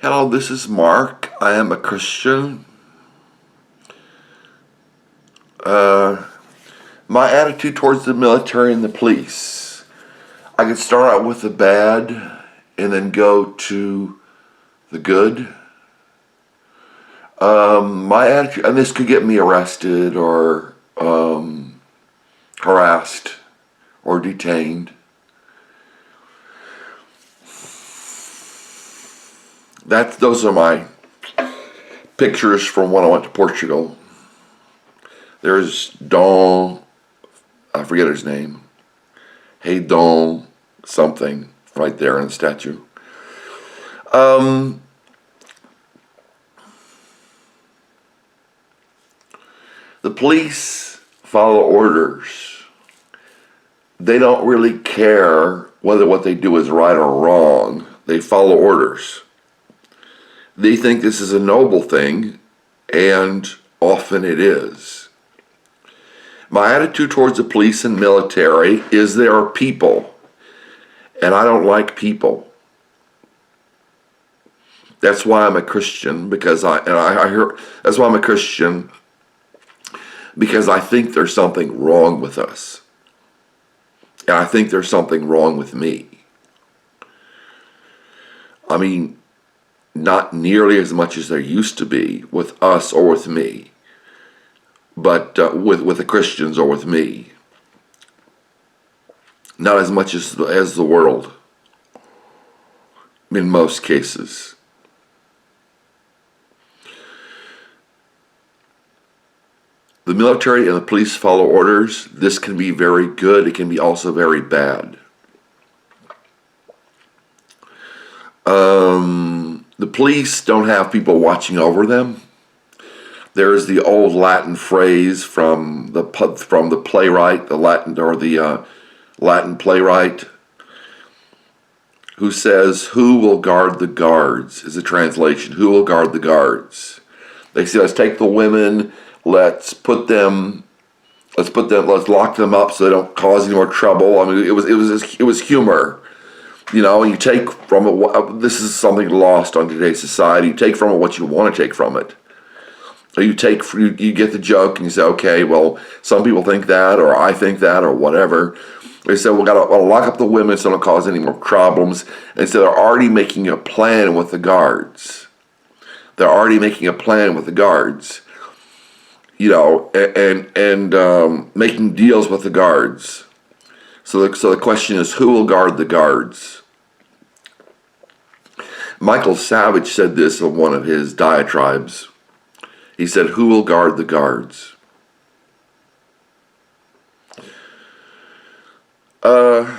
Hello, this is Mark. I am a Christian. My attitude towards the military and the police. I could start out with the bad and then go to the good. My attitude, and this could get me arrested or harassed or detained. Those are my pictures from when I went to Portugal. There's Dom, I forget his name. Hey Dom, something right there in the statue. The police follow orders. They don't really care whether what they do is right or wrong. They follow orders. They think this is a noble thing, and often it is. My attitude towards the police and military is they are people, and I don't like people. That's why I'm a Christian, that's why I'm a Christian, because I think there's something wrong with us. And I think there's something wrong with me. I mean, not nearly as much as there used to be with us or with me, but with the Christians or with me. Not as much as the world, in most cases. The military and the police follow orders. This can be very good. It can be also very bad. The police don't have people watching over them. There's the old Latin phrase from the playwright, the Latin playwright, who says, "Who will guard the guards?" is the translation. Who will guard the guards? They say, let's take the women, let's lock them up so they don't cause any more trouble. I mean, it was humor. You know, you take from it, this is something lost on today's society. You take from it what you want to take from it. Or you get the joke and you say, okay, well, some people think that, or I think that, or whatever. They say, we've got to lock up the women so they don't cause any more problems. And so they're already making a plan with the guards. You know, and making deals with the guards. So the question is, who will guard the guards? Michael Savage said this in one of his diatribes. He said, who will guard the guards? The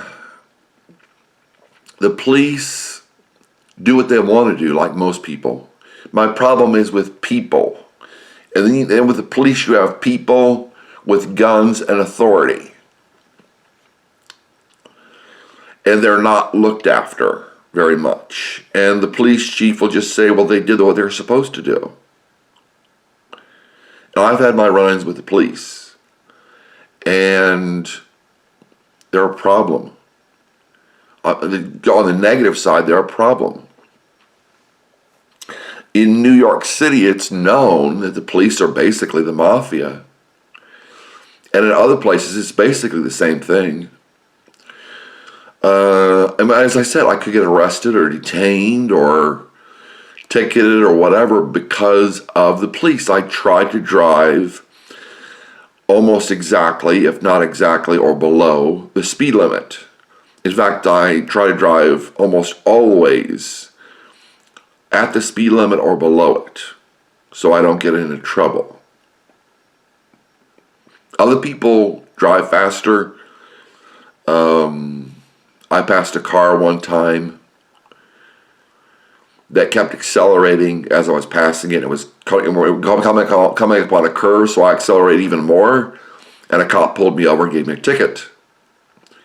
police do what they want to do, like most people. My problem is with people. And then with the police, you have people with guns and authority. And they're not looked after very much. And the police chief will just say, well, they did what they're supposed to do. And I've had my run-ins with the police. And they're a problem. On the negative side, they're a problem. In New York City, it's known that the police are basically the mafia. And in other places, it's basically the same thing. And as I said, I could get arrested or detained or ticketed or whatever because of the police. I tried to drive almost exactly, if not exactly or below, the speed limit. In fact, I try to drive almost always at the speed limit or below it so I don't get into trouble. Other people drive faster. I passed a car one time that kept accelerating as I was passing it. It was coming upon a curve, so I accelerated even more, and a cop pulled me over and gave me a ticket.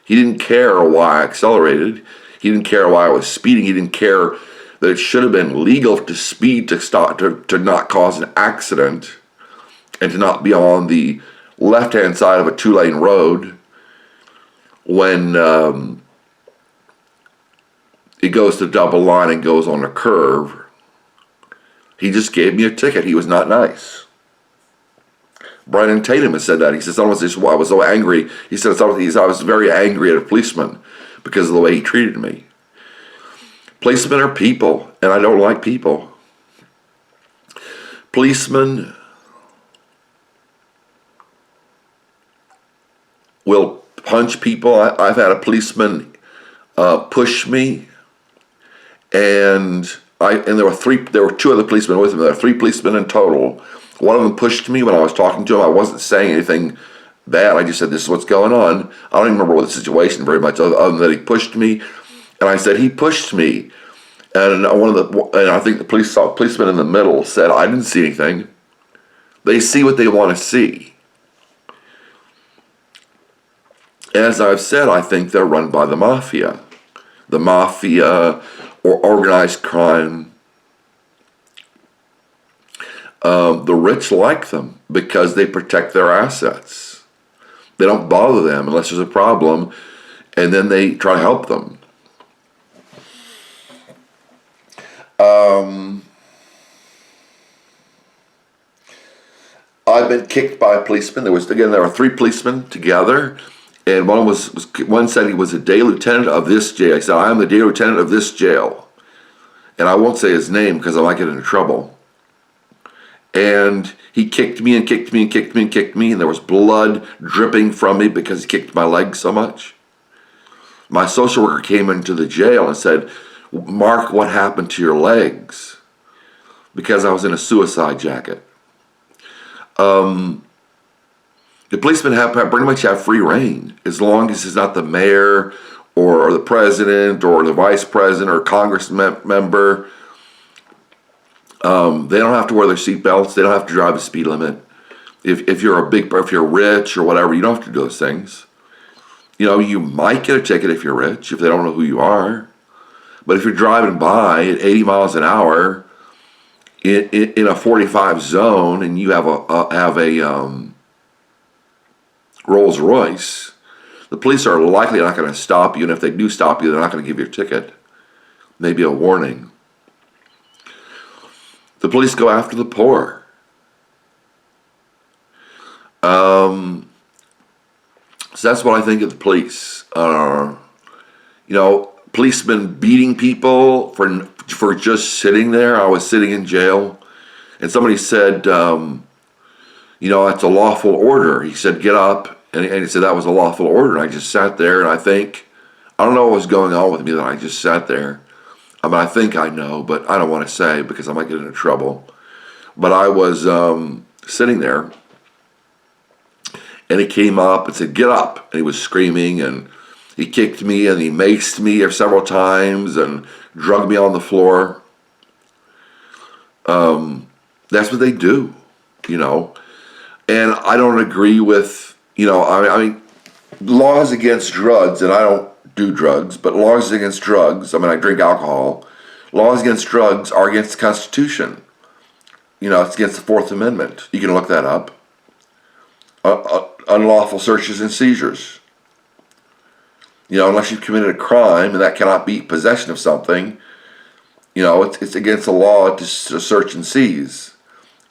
He didn't care why I accelerated. He didn't care why I was speeding. He didn't care that it should have been legal to speed to not cause an accident and to not be on the left-hand side of a two-lane road when it goes to double line and goes on a curve. He just gave me a ticket. He was not nice. Brandon Tatum has said that. He says, I was so angry. He said, I was very angry at a policeman because of the way he treated me. Policemen are people, and I don't like people. Policemen will punch people. I've had a policeman push me, and there were two other policemen with him. There were three policemen in total. One of them pushed me when I was talking to him. I wasn't saying anything bad. I just said, this is what's going on. I don't even remember what the situation very much, other than that he pushed me. And I said, he pushed me. And I think the policeman in the middle said, I didn't see anything. They see what they want to see. As I've said, I think they're run by the mafia. The mafia or organized crime. The rich like them because they protect their assets. They don't bother them unless there's a problem, and then they try to help them. I've been kicked by a policeman. There were three policemen together, and one said he was a day lieutenant of this jail. He said, I am the day lieutenant of this jail. And I won't say his name because I might get into trouble. And he kicked me and kicked me and kicked me and kicked me, and there was blood dripping from me because he kicked my leg so much. My social worker came into the jail and said, Mark, what happened to your legs? Because I was in a suicide jacket. The policemen pretty much have free reign as long as it's not the mayor or the president or the vice president or Congress member. They don't have to wear their seatbelts. They don't have to drive the speed limit. If you're rich or whatever, you don't have to do those things. You know, you might get a ticket if you're rich, if they don't know who you are. But if you're driving by at 80 miles an hour in a 45 zone and you have a Rolls Royce, the police are likely not going to stop you, and if they do stop you, they're not going to give you a ticket. Maybe a warning. The police go after the poor. So that's what I think of the police. Policemen beating people for just sitting there. I was sitting in jail, and somebody said, it's a lawful order. He said, get up, and he said that was a lawful order. And I just sat there, and I don't know what was going on with me that I just sat there. I mean, I think I know, but I don't want to say because I might get into trouble. But I was sitting there, and he came up and said, get up. And he was screaming, and he kicked me, and he maced me several times and drugged me on the floor. That's what they do, And I don't agree with, laws against drugs, and I don't do drugs, but laws against drugs, I drink alcohol. Laws against drugs are against the Constitution. It's against the Fourth Amendment. You can look that up. Unlawful searches and seizures. Unless you've committed a crime, and that cannot be possession of something, it's against the law to search and seize.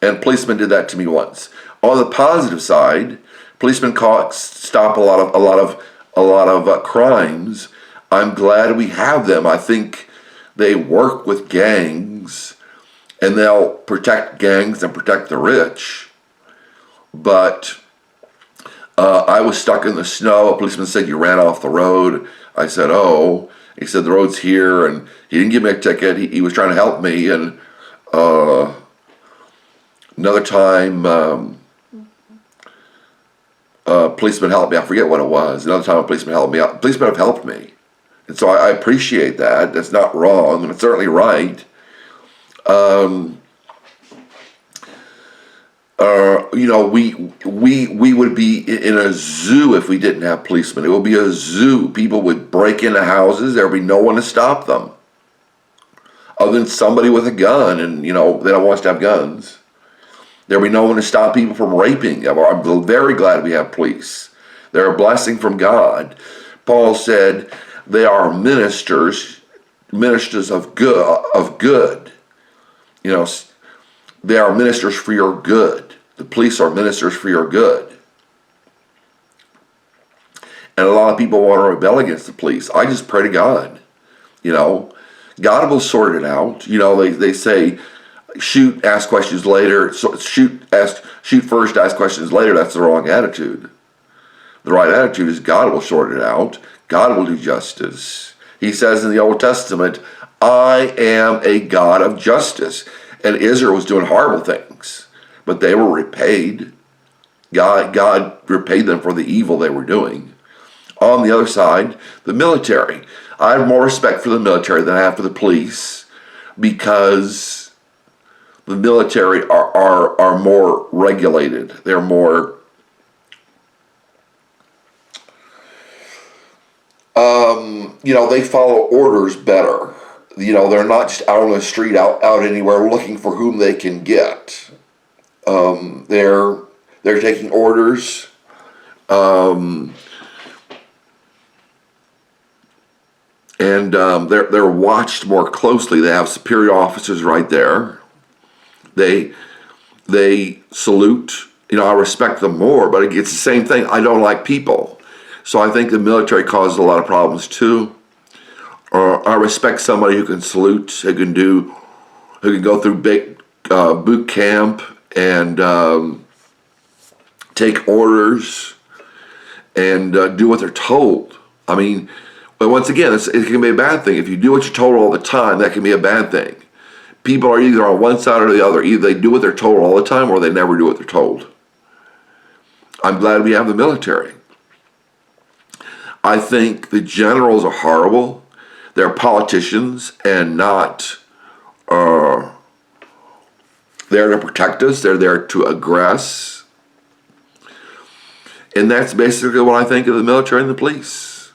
And policemen did that to me once. On the positive side, policemen stop a lot of crimes. I'm glad we have them. I think they work with gangs, and they'll protect gangs and protect the rich. But I was stuck in the snow. A policeman said, you ran off the road. I said, oh. He said, the road's here, and he didn't give me a ticket. He was trying to help me. And another time, a policeman helped me. I forget what it was. Another time a policeman helped me out. Policemen have helped me. And so I appreciate that. That's not wrong, and it's certainly right. We would be in a zoo if we didn't have policemen. It would be a zoo. People would break into houses. There would be no one to stop them, other than somebody with a gun, and they don't want us to have guns. There would be no one to stop people from raping. I'm very glad we have police. They're a blessing from God. Paul said they are ministers of good. They are ministers for your good. The police are ministers for your good. And a lot of people want to rebel against the police. I just pray to God. You know, God will sort it out. You know, they say, shoot, ask questions later. So shoot first, ask questions later. That's the wrong attitude. The right attitude is God will sort it out. God will do justice. He says in the Old Testament, I am a God of justice. And Israel was doing horrible things, but they were repaid. God repaid them for the evil they were doing. On the other side, the military. I have more respect for the military than I have for the police, because the military are more regulated. They're more they follow orders better. They're not just out on the street, out anywhere looking for whom they can get. They're taking orders. They're watched more closely. They have superior officers right there. They salute. I respect them more, but it's the same thing. I don't like people. So I think the military causes a lot of problems too. I respect somebody who can salute, who can go through big boot camp and take orders and do what they're told. But once again, it can be a bad thing. If you do what you're told all the time, that can be a bad thing. People are either on one side or the other. Either they do what they're told all the time, or they never do what they're told. I'm glad we have the military. I think the generals are horrible. They're politicians and not there to protect us. They're there to aggress. And that's basically what I think of the military and the police.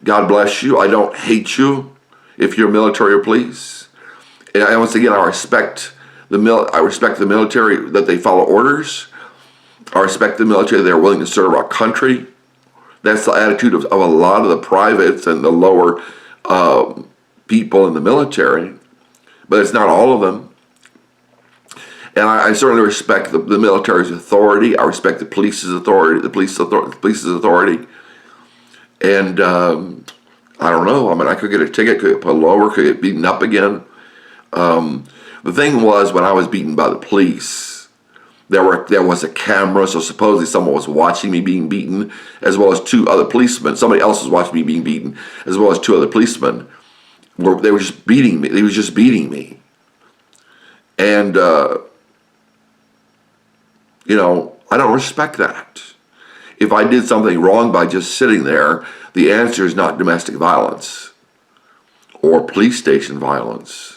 God bless you. I don't hate you if you're military or police. And once again, I respect the military, that they follow orders. I respect the military. They're willing to serve our country. That's the attitude of a lot of the privates and the lower people in the military, but it's not all of them. And I certainly respect the military's authority. I respect the police's authority, the police's authority. And I don't know. I could get a ticket, could get pulled over, could get beaten up again. The thing was, when I was beaten by the police, there was a camera, so supposedly someone was watching me being beaten, as well as two other policemen. Somebody else was watching me being beaten, as well as two other policemen. They were just beating me. They was just beating me. And, I don't respect that. If I did something wrong by just sitting there, the answer is not domestic violence or police station violence.